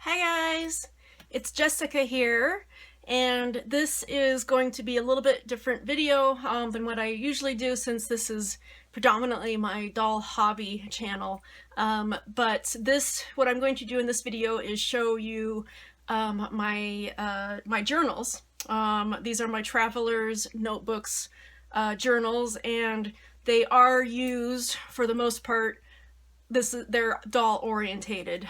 Hi guys, it's Jessica here, and this is going to be a little bit different video than what I usually do, since this is predominantly my doll hobby channel. What I'm going to do in this video is show you my journals. These are my traveler's notebooks, journals, and they are used for the most part. They're doll orientated,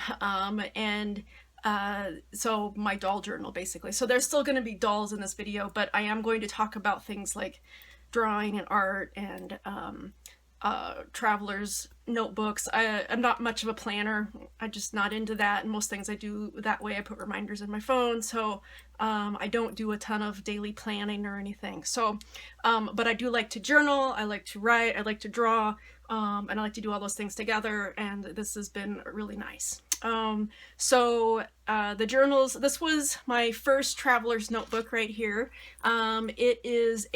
so my doll journal basically. So there's still going to be dolls in this video, but I am going to talk about things like drawing and art and traveler's notebooks. I'm not much of a planner. I'm just not into that, and most things I do that way. I put reminders in my phone, so I don't do a ton of daily planning or anything. So, but I do like to journal, I like to write, I like to draw, and I like to do all those things together, and this has been really nice. The journals, this was my first traveler's notebook right here. It's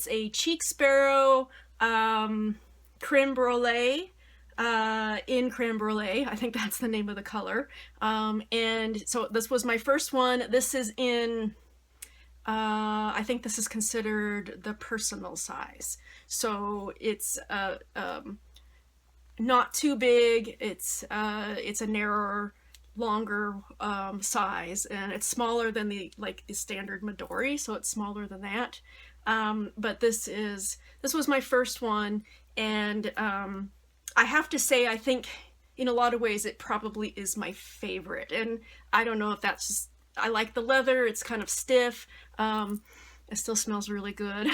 a cheek sparrow creme brulee, in creme brulee. I think that's the name of the color. And so this was my first one. This is in, I think this is considered the personal size. So it's not too big. It's a narrower, longer size, and it's smaller than the standard Midori, so it's smaller than that. But this was my first one, and I have to say, I think in a lot of ways it probably is my favorite. And I don't know if that's just, I like the leather. It's kind of stiff. It still smells really good.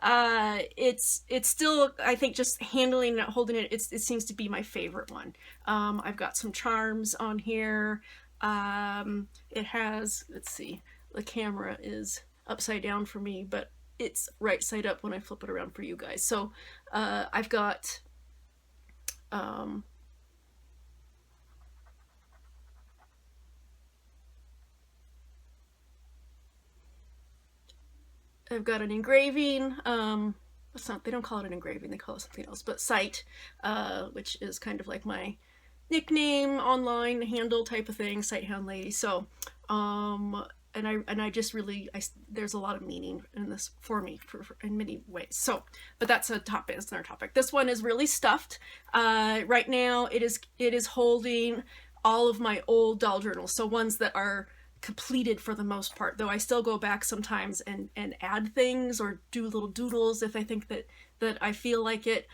It's still, I think, just handling it, holding it, it seems to be my favorite one. I've got some charms on here. It has, let's see, the camera is upside down for me, but it's right side up when I flip it around for you guys. So I've got an engraving. It's not, they don't call it an engraving, they call it something else, but sight, which is kind of like my nickname online handle type of thing, sight hound lady. So and I just really, there's a lot of meaning in this for me in many ways. So, but that's a topic, it's another topic. This one is really stuffed. Right now it is holding all of my old doll journals, so ones that are completed for the most part, though I still go back sometimes and add things or do little doodles if I think that I feel like it.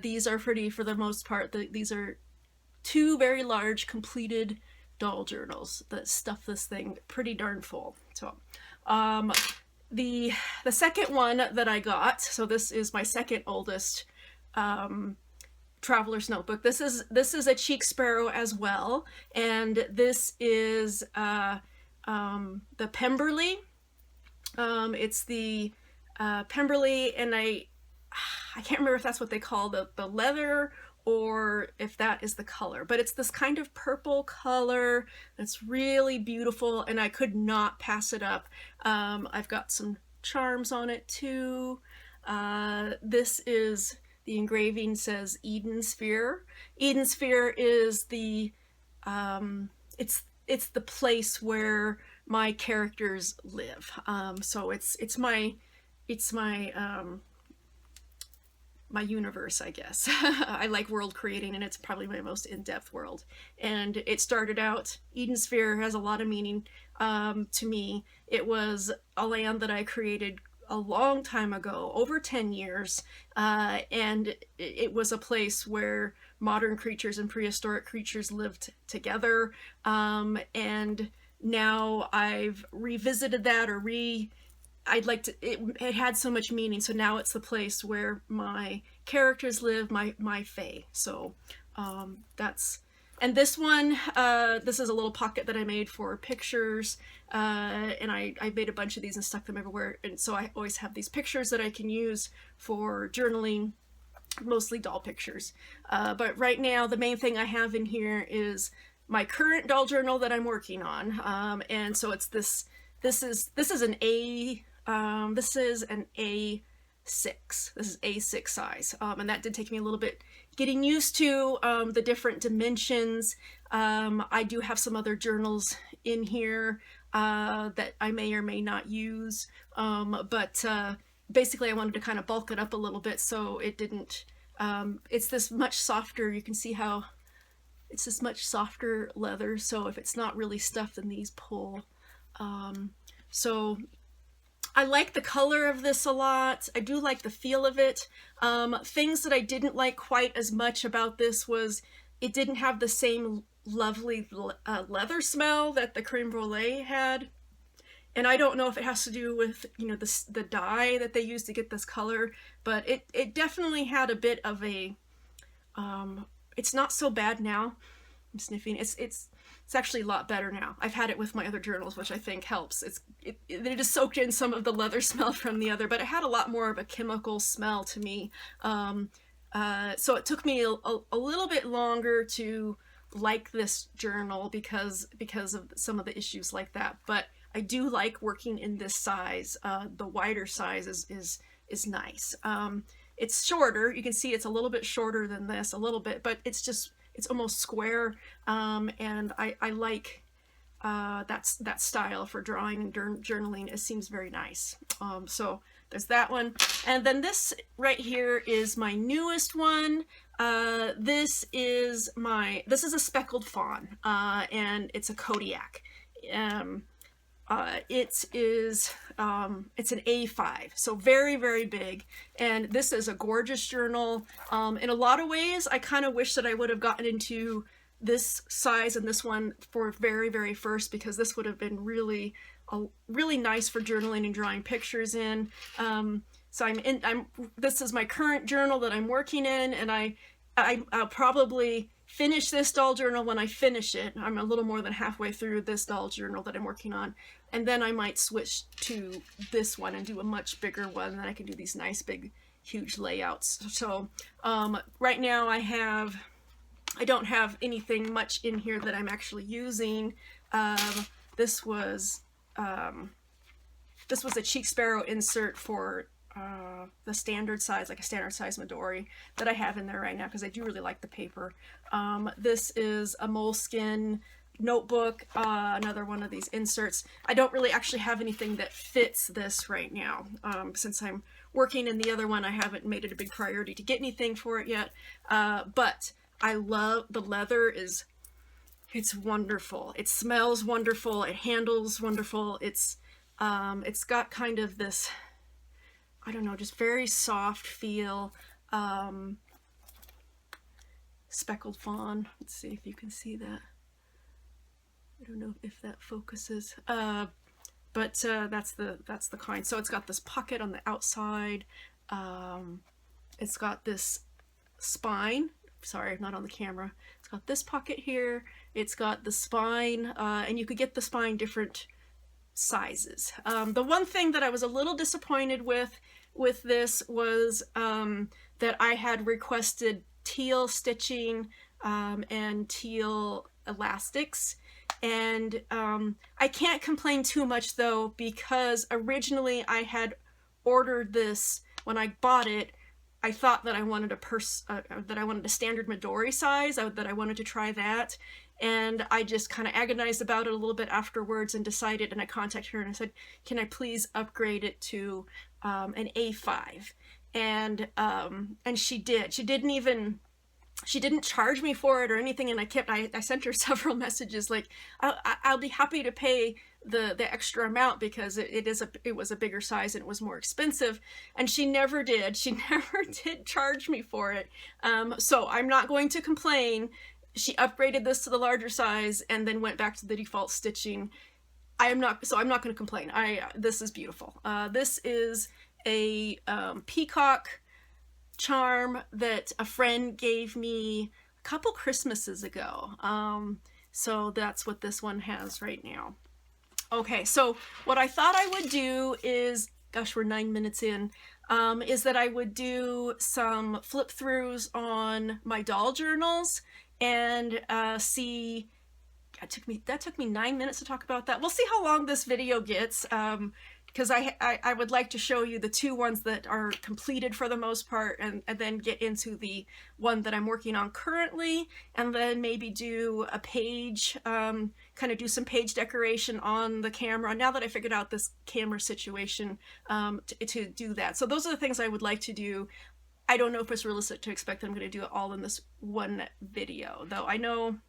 These are pretty, for the most part. These are two very large completed doll journals that stuff this thing pretty darn full. So the second one that I got, so this is my second oldest traveler's notebook. This is a cheek sparrow as well, and this is the Pemberley. It's the Pemberley, and I can't remember if that's what they call the leather or if that is the color, but it's this kind of purple color that's really beautiful, and I could not pass it up. I've got some charms on it too. This is, the engraving says Eden Sphere. Eden Sphere is the it's the place where my characters live. So it's my my universe, I guess. I like world creating, and it's probably my most in-depth world. And it started out, Eden Sphere has a lot of meaning to me. It was a land that I created a long time ago, over 10 years, and it was a place where modern creatures and prehistoric creatures lived together, and now I've revisited that, or I'd like to, it had so much meaning, so now it's the place where my characters live, my fae. So that's, and this one, this is a little pocket that I made for pictures, and I made a bunch of these and stuck them everywhere, and so I always have these pictures that I can use for journaling, mostly doll pictures. But right now the main thing I have in here is my current doll journal that I'm working on, and so it's this is an A A6. This is A6 size, and that did take me a little bit getting used to the different dimensions. I do have some other journals in here that I may or may not use, but basically I wanted to kind of bulk it up a little bit so it didn't, it's this much softer, you can see how it's this much softer leather, so if it's not really stuffed, then these pull. So I like the color of this a lot. I do like the feel of it. Things that I didn't like quite as much about this was it didn't have the same lovely leather smell that the creme brulee had. And I don't know if it has to do with, you know, the dye that they used to get this color, but it definitely had a bit of a, it's not so bad now. I'm sniffing. It's actually a lot better now. I've had it with my other journals, which I think helps. It just soaked in some of the leather smell from the other, but it had a lot more of a chemical smell to me. So it took me a little bit longer to like this journal because of some of the issues like that. But I do like working in this size. The wider size is nice. It's shorter. You can see it's a little bit shorter than this, a little bit, but it's almost square. And I like that style for drawing and journaling. It seems very nice. So there's that one. And then this right here is my newest one. This is a speckled fawn, and it's a Kodiak. It's an A5, so very, very big, and this is a gorgeous journal. In a lot of ways, I kind of wish that I would have gotten into this size and this one for very, very first, because this would have been really nice for journaling and drawing pictures in. So this is my current journal that I'm working in, and I'll probably finish this Dahl journal when I finish it. I'm a little more than halfway through this Dahl journal that I'm working on, and then I might switch to this one and do a much bigger one, and then I can do these nice big huge layouts. So right now I don't have anything much in here that I'm actually using. This was a cheek sparrow insert for the standard size, like a standard size Midori that I have in there right now because I do really like the paper. This is a moleskin notebook, another one of these inserts. I don't really actually have anything that fits this right now. Since I'm working in the other one, I haven't made it a big priority to get anything for it yet. But I love the leather. It's wonderful. It smells wonderful. It handles wonderful. It's got kind of this, I don't know, just very soft feel. Speckled fawn. Let's see if you can see that. I don't know if that focuses. But that's the kind. So it's got this pocket on the outside. It's got this spine. Sorry, not on the camera. It's got this pocket here. It's got the spine, and you could get the spine different sizes. The one thing that I was a little disappointed with this was that I had requested teal stitching and teal elastics, and I can't complain too much though, because originally I had ordered this when I bought it. I thought that I wanted a standard Midori size, that I wanted to try that. And I just kind of agonized about it a little bit afterwards and decided, and I contacted her and I said, can I please upgrade it to an A5? And she did. She didn't charge me for it or anything, and I sent her several messages like, I'll be happy to pay the extra amount because it was a bigger size and it was more expensive, and she never did. She never did charge me for it. So I'm not going to complain. She upgraded this to the larger size and then went back to the default stitching. I'm not going to complain. This is beautiful. This is a peacock charm that a friend gave me a couple Christmases ago. So that's what this one has right now. Okay, so what I thought I would do is, gosh, we're 9 minutes in, is that I would do some flip throughs on my Dahl journals and see. That took me 9 minutes to talk about that. We'll see how long this video gets. because I would like to show you the 2 ones that are completed for the most part, and then get into the one that I'm working on currently, and then maybe do a page, kind of do some page decoration on the camera now that I figured out this camera situation, to do that. So those are the things I would like to do. I don't know if it's realistic to expect that I'm going to do it all in this one video, though. I don't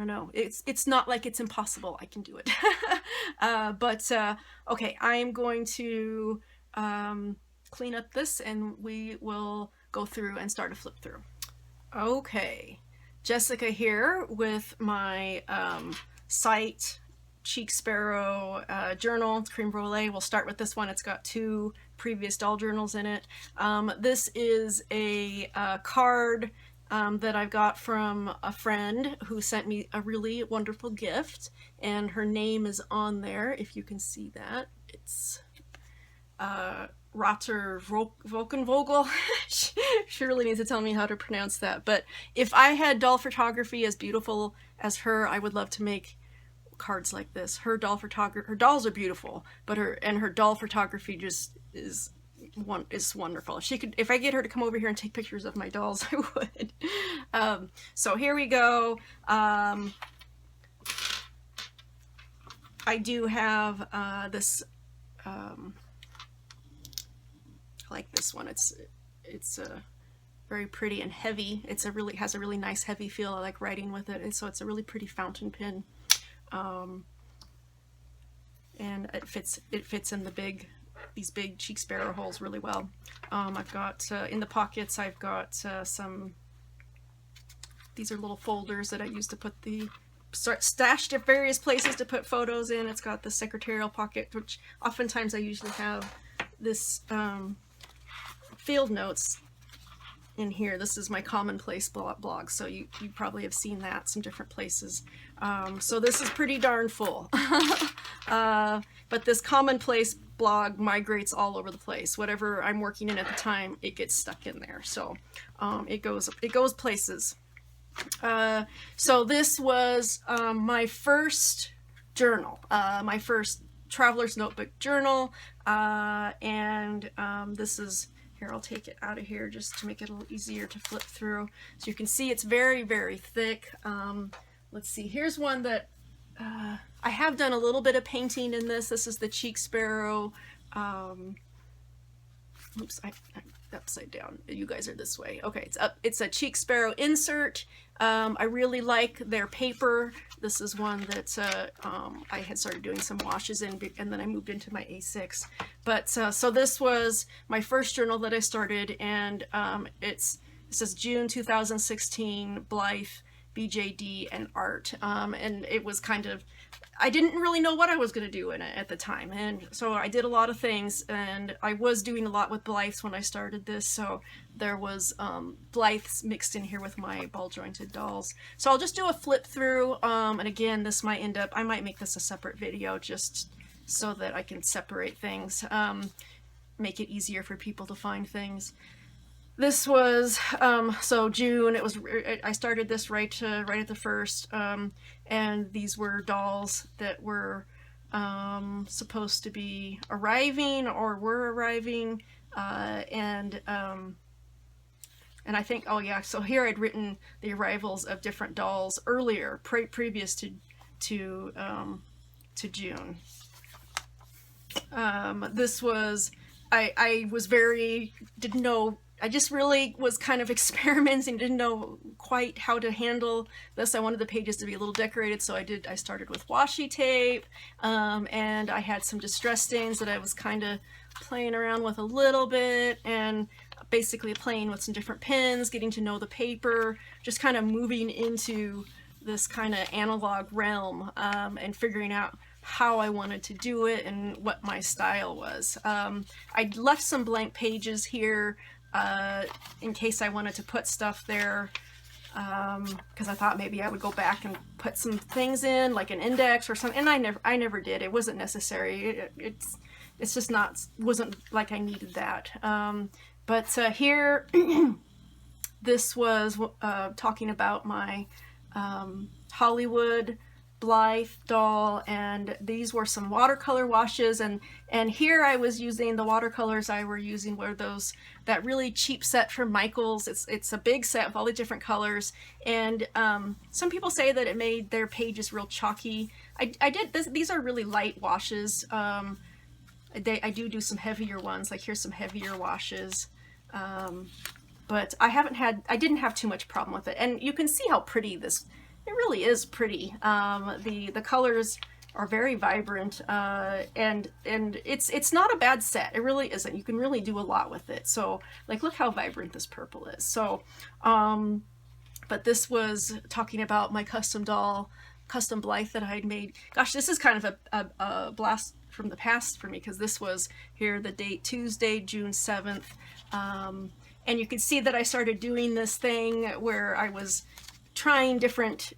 know. It's not like it's impossible. I can do it. Okay, I am going to clean up this, and we will go through and start a flip through. Okay, Jessica here with my site Cheek Sparrow journal, Cream Brulee. We'll start with this one. It's got 2 previous doll journals in it. This is a card that I got from a friend who sent me a really wonderful gift, and her name is on there, if you can see that. It's Rotter Volkenvogel. She really needs to tell me how to pronounce that. But if I had doll photography as beautiful as her, I would love to make cards like this. Her dolls are beautiful, but her doll photography just is wonderful. If I get her to come over here and take pictures of my dolls, I would. So here we go. I do have this. I like this one. It's very pretty and heavy. Has a really nice heavy feel. I like writing with it, and so it's a really pretty fountain pen. And it fits in these big Cheek Sparrow holes really well. I've got in the pockets, I've got these are little folders that I use to put stashed at various places to put photos in. It's got the secretarial pocket, which oftentimes I usually have this field notes in here. This is my commonplace blog, so you probably have seen that some different places. So this is pretty darn full. But this commonplace blog migrates all over the place. Whatever I'm working in at the time, it gets stuck in there. So it goes places. So this was my first journal, my first traveler's notebook journal, and this is, here, I'll take it out of here just to make it a little easier to flip through. So you can see it's very, very thick. Let's see, here's one that I have done a little bit of painting in this. This is the Cheek Sparrow. Oops, I'm upside down. You guys are this way. Okay, it's up. It's a Cheek Sparrow insert. I really like their paper. This is one that I had started doing some washes in, and then I moved into my A6. But so this was my first journal that I started, and it says June 2016, Blythe, BJD, and art. And it was kind of, I didn't really know what I was going to do in it at the time, and so I did a lot of things, and I was doing a lot with Blythes when I started this, so there was Blythes mixed in here with my ball jointed dolls. So I'll just do a flip through, and again, this might end up, I might make this a separate video just so that I can separate things, make it easier for people to find things. This was, so June, I started this right at the first, and these were dolls that were supposed to be arriving or were arriving, and I think, oh yeah, so here I'd written the arrivals of different dolls earlier, previous to June. This was, I just really was kind of experimenting, didn't know quite how to handle this. I wanted the pages to be a little decorated, so I started with washi tape, and I had some distress stains that I was kind of playing around with a little bit, and basically playing with some different pens, getting to know the paper, just kind of moving into this kind of analog realm, and figuring out how I wanted to do it and what my style was. I left some blank pages here in case I wanted to put stuff there, because I thought maybe I would go back and put some things in, like an index or something, and I never did. It wasn't necessary. It's just wasn't like I needed that. But here, this was talking about my Hollywood Blythe, Dahl, and these were some watercolor washes, and here I was using the watercolors I were using were those, that really cheap set from Michaels. It's a big set with all the different colors, and some people say that it made their pages real chalky. I did this, these are really light washes. I do some heavier ones, like here's some heavier washes. But I didn't have too much problem with it, and you can see how pretty this. It really is pretty. The colors are very vibrant, and it's not a bad set. It really isn't. You can really do a lot with it. So like, look how vibrant this purple is. So, but this was talking about my custom Blythe that I had made. Gosh, this is kind of a blast from the past for me, because this was here, the date Tuesday, June 7th. And you can see that I started doing this thing where I was trying different,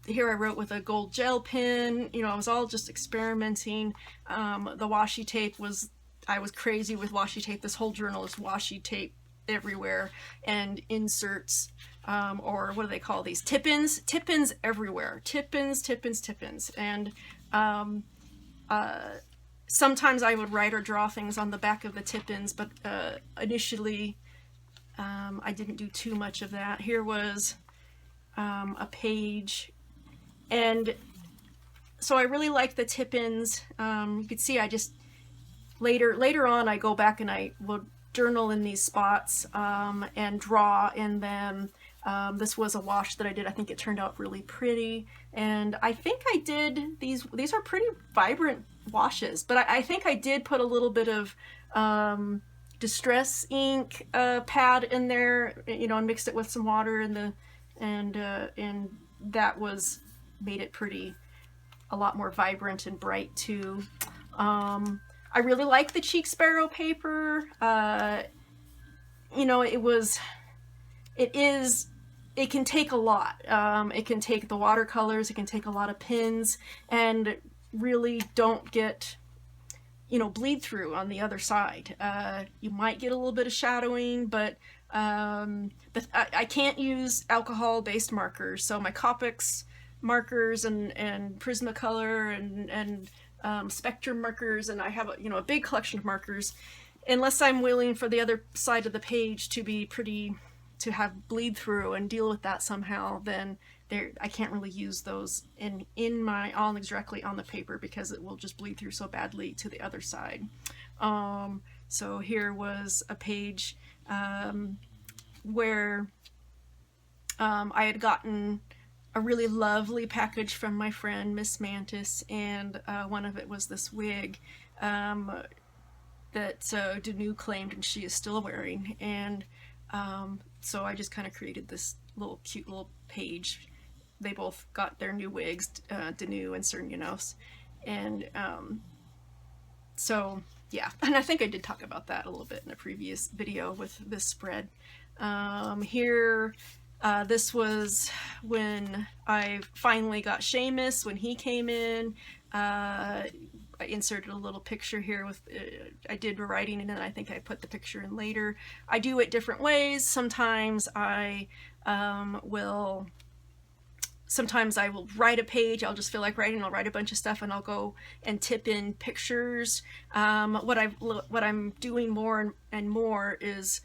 here I wrote with a gold gel pen, you know, I was all just experimenting. The washi tape was, I was crazy with washi tape. This whole journal is washi tape everywhere, and inserts, or what do they call these? Tip-ins? Tip-ins everywhere. Tip-ins. And sometimes I would write or draw things on the back of the tip-ins, but initially I didn't do too much of that. Here was a page, and so I really like the tip-ins. You could see I just later on I go back and I will journal in these spots and draw in them. This was a wash that I did. I think it turned out really pretty, and I think I did these are pretty vibrant washes, but I think I did put a little bit of distress ink pad in there, you know, and mixed it with some water, and that made it pretty, a lot more vibrant and bright too. I really like the Cheek Sparrow paper. You know, it can take a lot. It can take the watercolors, it can take a lot of pins, and really don't get, you know, bleed through on the other side. You might get a little bit of shadowing, but I can't use alcohol-based markers. So my Copics markers and Prismacolor and Spectrum markers, and I have a big collection of markers. Unless I'm willing for the other side of the page to be pretty, to have bleed through and deal with that somehow, then I can't really use those in my directly on the paper, because it will just bleed through so badly to the other side. So here was a page where I had gotten a really lovely package from my friend Miss Mantis, and one of it was this wig that Danu claimed and she is still wearing, and so I just kind of created this cute little page. They both got their new wigs, Danu and Sir Janos, and so yeah, and I think I did talk about that a little bit in a previous video with this spread. Here, this was when I finally got Sheamus, when he came in. I inserted a little picture here with, I did writing, and then I think I put the picture in later. I do it different ways. Sometimes I will write a page. I'll just feel like writing. I'll write a bunch of stuff, and I'll go and tip in pictures. What I'm doing more and more is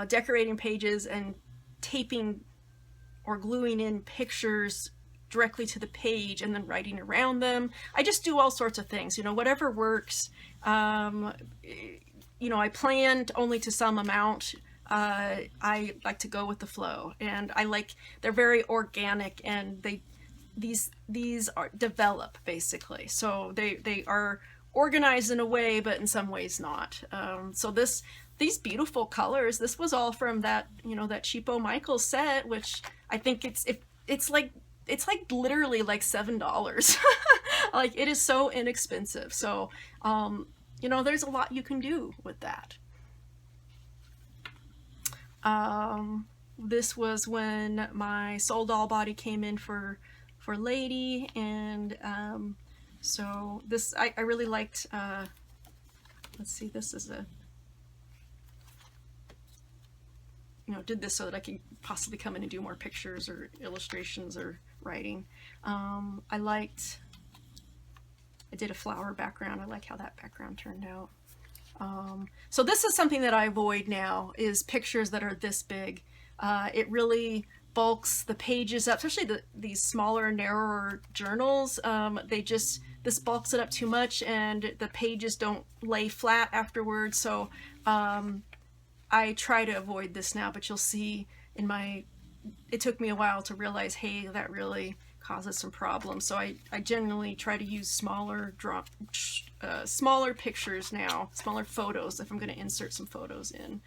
decorating pages and taping or gluing in pictures directly to the page, and then writing around them. I just do all sorts of things, whatever works. I planned only to some amount. I like to go with the flow, and they're very organic, and these are develop basically. So they are organized in a way, but in some ways not. So these beautiful colors, this was all from that, that cheapo Michaels set, which I think it's like literally like $7. Like, it is so inexpensive. So, there's a lot you can do with that. This was when my Soul Doll body came in for Lady, and so this, I really liked, let's see, this is did this so that I could possibly come in and do more pictures or illustrations or writing. I did a flower background. I like how that background turned out. So this is something that I avoid now, is pictures that are this big. It really bulks the pages up, especially these smaller, narrower journals. This bulks it up too much, and the pages don't lay flat afterwards. So I try to avoid this now, but you'll see it took me a while to realize, hey, that really causes some problems. So I generally try to use smaller pictures now, smaller photos if I'm going to insert some photos in.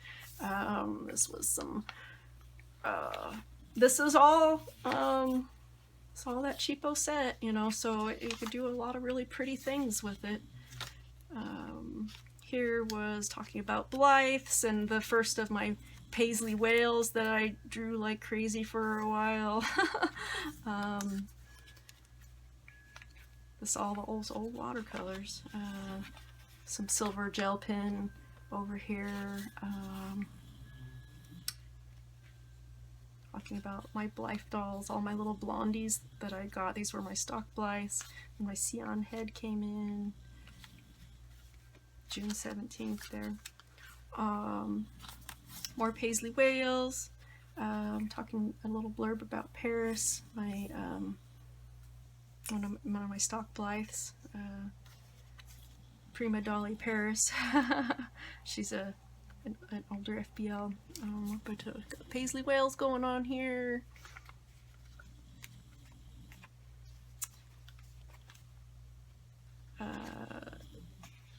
This is all that cheapo set, so you could do a lot of really pretty things with it. Here was talking about Blythes and the first of my paisley whales that I drew like crazy for a while. This all the old watercolors. Some silver gel pen over here. Talking about my Blythe dolls, all my little blondies that I got. These were my stock Blythes. And my Scion head came in June 17th there. More paisley whales. Talking a little blurb about Paris. One of my stock Blythes. Prima Dolly Paris. She's an older FBL. But got paisley whales going on here.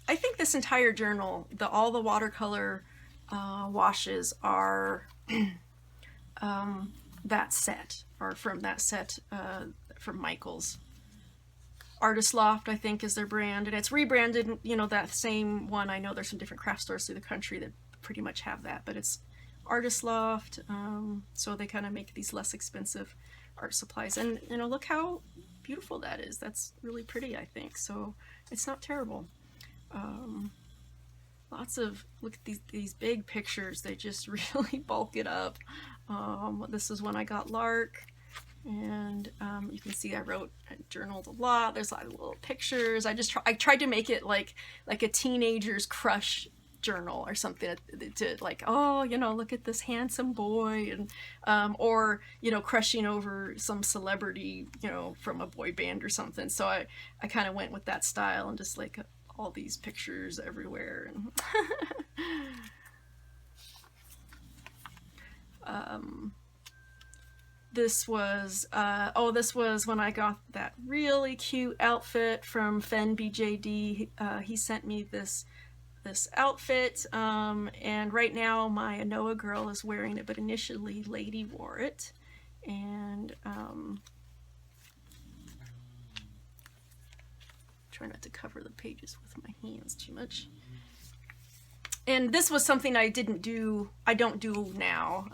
I think this entire journal, all the watercolor washes are that set, or from that set from Michaels. Artist Loft, I think, is their brand, and it's rebranded, that same one. I know there's some different craft stores through the country that pretty much have that, but it's Artist Loft, so they kind of make these less expensive art supplies, and look how beautiful that is. That's really pretty, I think, so it's not terrible. Look at these big pictures. They just really bulk it up. This is when I got Lark, and you can see I journaled a lot. There's a lot of little pictures. I tried to make it like a teenager's crush journal or something, to like, oh, look at this handsome boy, and or crushing over some celebrity, from a boy band or something. So I kind of went with that style, and just like all these pictures everywhere. And this was when I got that really cute outfit from Fen BJD. He sent me this outfit, and right now my Anoa girl is wearing it, but initially Lady wore it. And try not to cover the pages with my hands too much. And this was something I don't do now.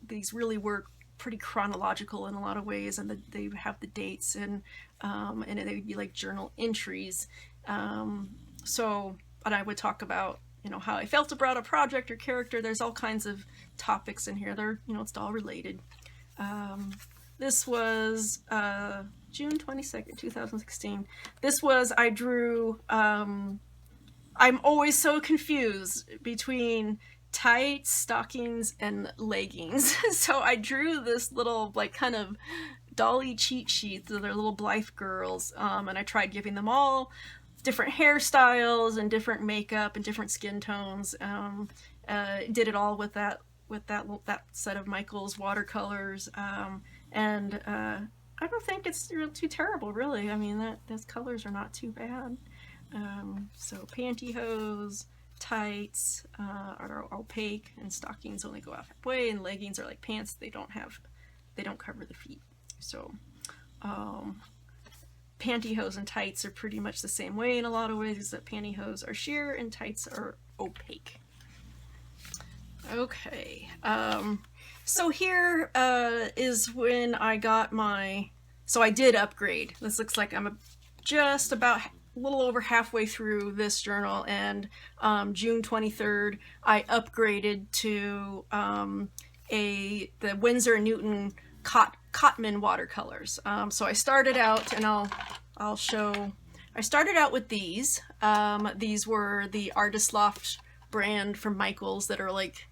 These really were pretty chronological in a lot of ways, and they have the dates, and they would be like journal entries. But I would talk about, how I felt about a project or character. There's all kinds of topics in here. They're, it's all related. This was June 22nd, 2016. I drew, I'm always so confused between tights, stockings, and leggings. So I drew this little, like, kind of dolly cheat sheets of their little Blythe girls, and I tried giving them all different hairstyles and different makeup and different skin tones. Did it all with that set of Michaels watercolors, and I don't think it's too terrible, really. I mean, those colors are not too bad. So pantyhose, tights are opaque, and stockings only go halfway, and leggings are like pants. They don't cover the feet. So pantyhose and tights are pretty much the same way in a lot of ways, except pantyhose are sheer and tights are opaque. Okay, so here is when I got so I did upgrade. This looks like I'm just about a little over halfway through this journal, and June 23rd I upgraded to the Winsor & Newton Cotman watercolors. So I started out, and I'll show. I started out with these. These were the Artist Loft brand from Michaels that are like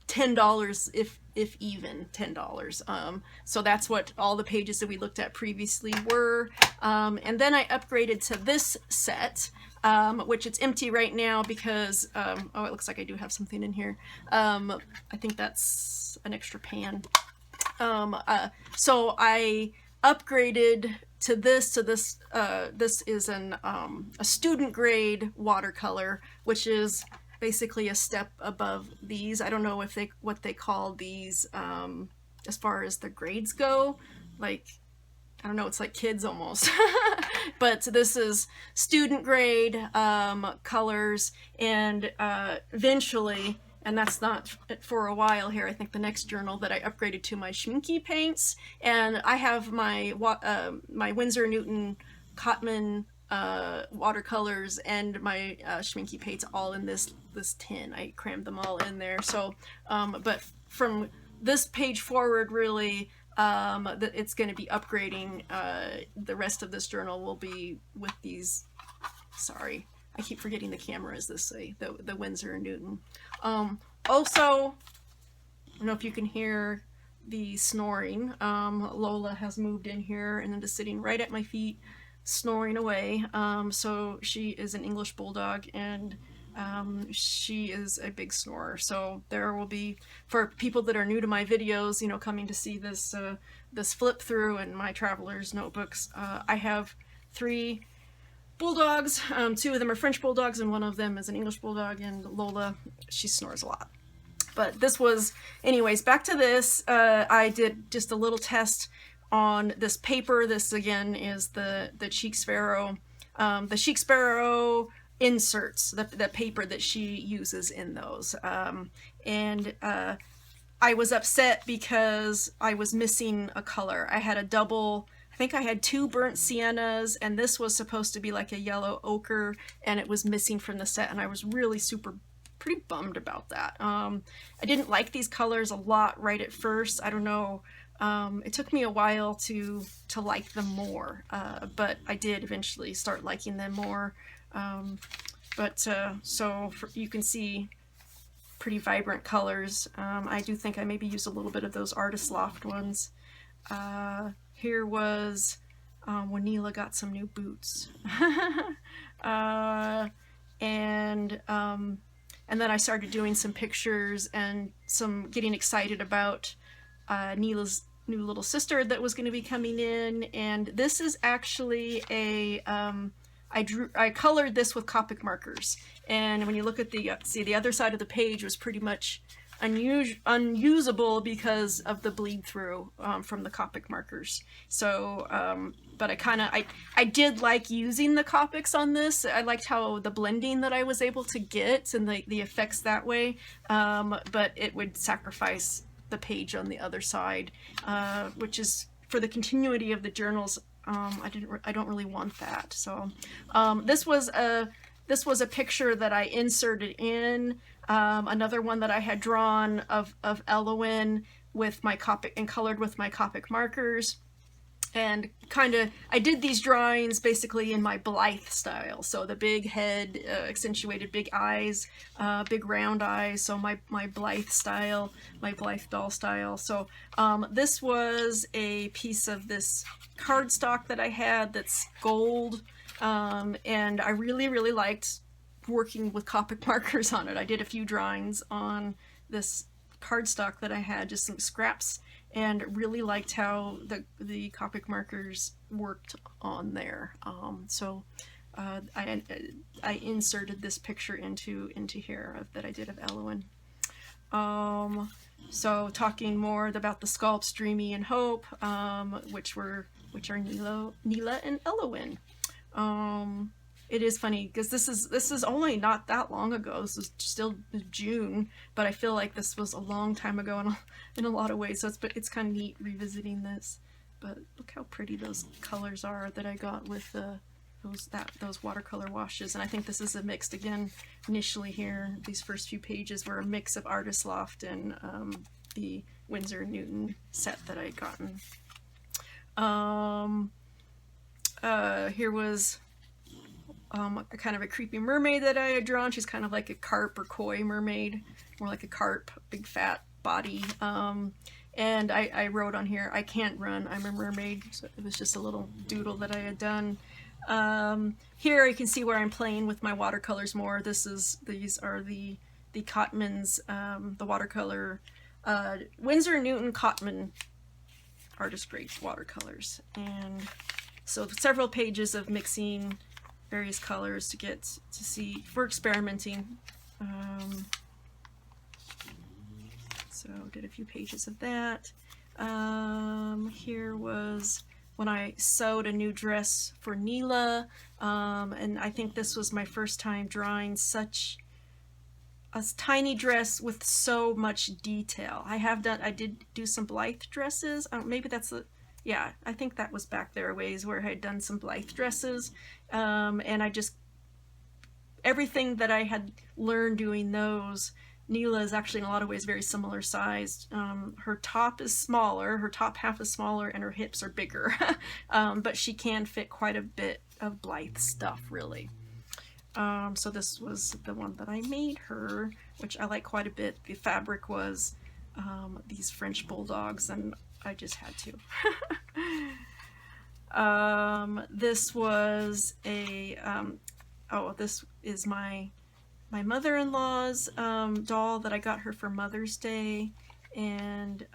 $10, if even $10. So that's what all the pages that we looked at previously were. And then I upgraded to this set, which it's empty right now because, oh, it looks like I do have something in here. I think that's an extra pan. So I upgraded to this. This is a student grade watercolor, which is basically a step above these. I don't know if what they call these as far as the grades go. Like, I don't know, it's like kids almost. But this is student grade colors, and eventually, and that's not for a while here, I think the next journal that I upgraded to my Schminke paints, and I have my my Winsor Newton Cotman watercolors and my Schminke paints all in this tin. I crammed them all in there. So, but from this page forward, really, it's going to be upgrading. The rest of this journal will be with these. Sorry, I keep forgetting the camera is this way. The Winsor and Newton. Also, I don't know if you can hear the snoring. Lola has moved in here and is sitting right at my feet, snoring away. So she is an English bulldog, and she is a big snorer. So there will be, for people that are new to my videos, you know, coming to see this this flip through and my traveler's notebooks, I have 3 bulldogs. 2 of them are French bulldogs and 1 of them is an English bulldog, and Lola, she snores a lot. But this was, anyways, back to this. I did just a little test on this paper. This again is the Cheek Sparrow. The Cheek Sparrow inserts, the paper that she uses in those. And I was upset because I was missing a color. I had a double, I think I had 2 burnt siennas, and this was supposed to be like a yellow ochre, and it was missing from the set, and I was really pretty bummed about that. I didn't like these colors a lot right at first. I don't know. It took me a while to like them more, but I did eventually start liking them more. So you can see pretty vibrant colors. I do think I maybe used a little bit of those Artist Loft ones. Here was when Neela got some new boots. And then I started doing some pictures and getting excited about Neela's new little sister that was going to be coming in. And this is actually I colored this with Copic markers. And when you look at the other side of the page was pretty much unusable because of the bleed through from the Copic markers. So, but I did like using the Copics on this. I liked how the blending that I was able to get and the effects that way, but it would sacrifice the page on the other side, which is, for the continuity of the journals, I don't really want that. So this was a picture that I inserted in. Another one that I had drawn of Elowin with my Copic and colored with my Copic markers, and I did these drawings basically in my Blythe style. So the big head, accentuated big eyes, big round eyes. So my Blythe style, my Blythe doll style. So this was a piece of this cardstock that I had that's gold, and I really liked working with Copic markers on it. I did a few drawings on this cardstock that I had, just some scraps, and really liked how the Copic markers worked on there. So I inserted this picture into here that I did of Elowin. So talking more about the sculpts Dreamy and Hope, which are Neela and Elowin. It is funny because this is only not that long ago. This is still June, but I feel like this was a long time ago in a lot of ways. So it's kind of neat revisiting this. But look how pretty those colors are that I got with those watercolor washes. And I think this is a mixed, again, initially here, these first few pages were a mix of Artist Loft and the Winsor & Newton set that I had gotten. Here was a kind of a creepy mermaid that I had drawn. She's kind of like a carp or koi mermaid, more like a carp, big fat body. And I wrote on here, I can't run, I'm a mermaid. So it was just a little doodle that I had done. Here you can see where I'm playing with my watercolors more. These are the Cotman's, the watercolor, Winsor & Newton Cotman artist grade watercolors. And so several pages of mixing various colors to get to see for experimenting. So did a few pages of that. Here was when I sewed a new dress for Neela, and I think this was my first time drawing such a tiny dress with so much detail. I did do some Blythe dresses. Maybe that's yeah, I think that was back there a ways where I had done some Blythe dresses, and I just, everything that I had learned doing those, Neela is actually in a lot of ways very similar sized. Her top is smaller, her top half is smaller, and her hips are bigger, but she can fit quite a bit of Blythe stuff, really. So this was the one that I made her, which I like quite a bit. The fabric was these French bulldogs, and I just had to. This was a, this is my mother-in-law's doll that I got her for Mother's Day, and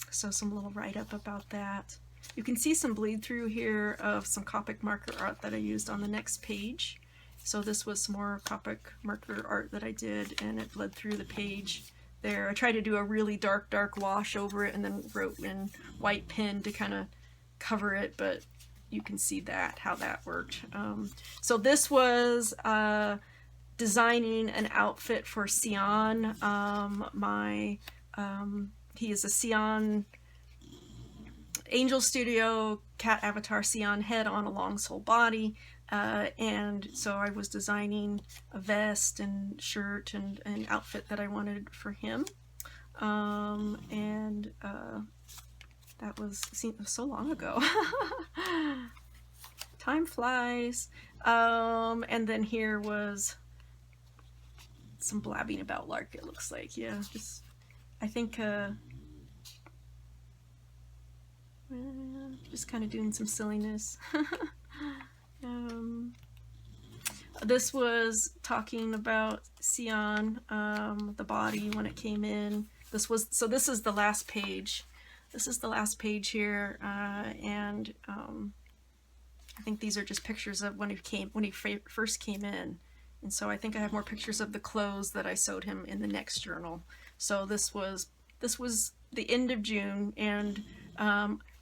so some little write-up about that. You can see some bleed through here of some Copic marker art that I used on the next page. So this was some more Copic marker art that I did, and it bled through the page there. I tried to do a really dark wash over it and then wrote in white pen to kind of cover it, but you can see that, how that worked. So this was designing an outfit for Sion. He is a Sion Angel Studio cat avatar Sion head on a long sole body, and so I was designing a vest and shirt and an outfit that I wanted for him, and that was so long ago. Time flies. And then here was some blabbing about Lark, it looks like. Yeah, just, I think, just kind of doing some silliness. This was talking about Sion, the body when it came in. This is the last page. This is the last page here, and I think these are just pictures of when he first came in. And so I think I have more pictures of the clothes that I sewed him in the next journal. So this was the end of June, and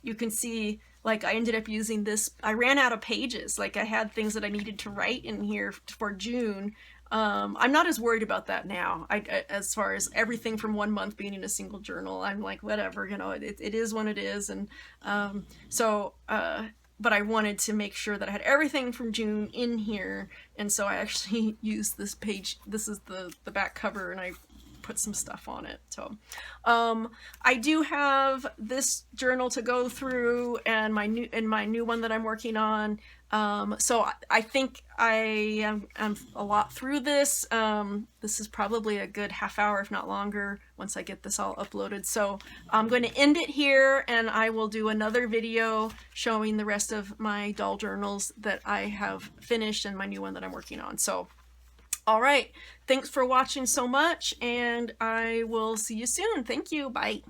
you can see, like, I ended up using this. I ran out of pages. Like, I had things that I needed to write in here for June. I'm not as worried about that now. As far as everything from 1 month being in a single journal, I'm like, whatever, you know, it is what it is. And but I wanted to make sure that I had everything from June in here, and so I actually used this page. This is the back cover, and I put some stuff on it. So I do have this journal to go through, and my new one that I'm working on. So I think I'm a lot through this. This is probably a good half hour, if not longer, once I get this all uploaded. So I'm going to end it here, and I will do another video showing the rest of my doll journals that I have finished and my new one that I'm working on. So, all right. Thanks for watching so much, and I will see you soon. Thank you. Bye.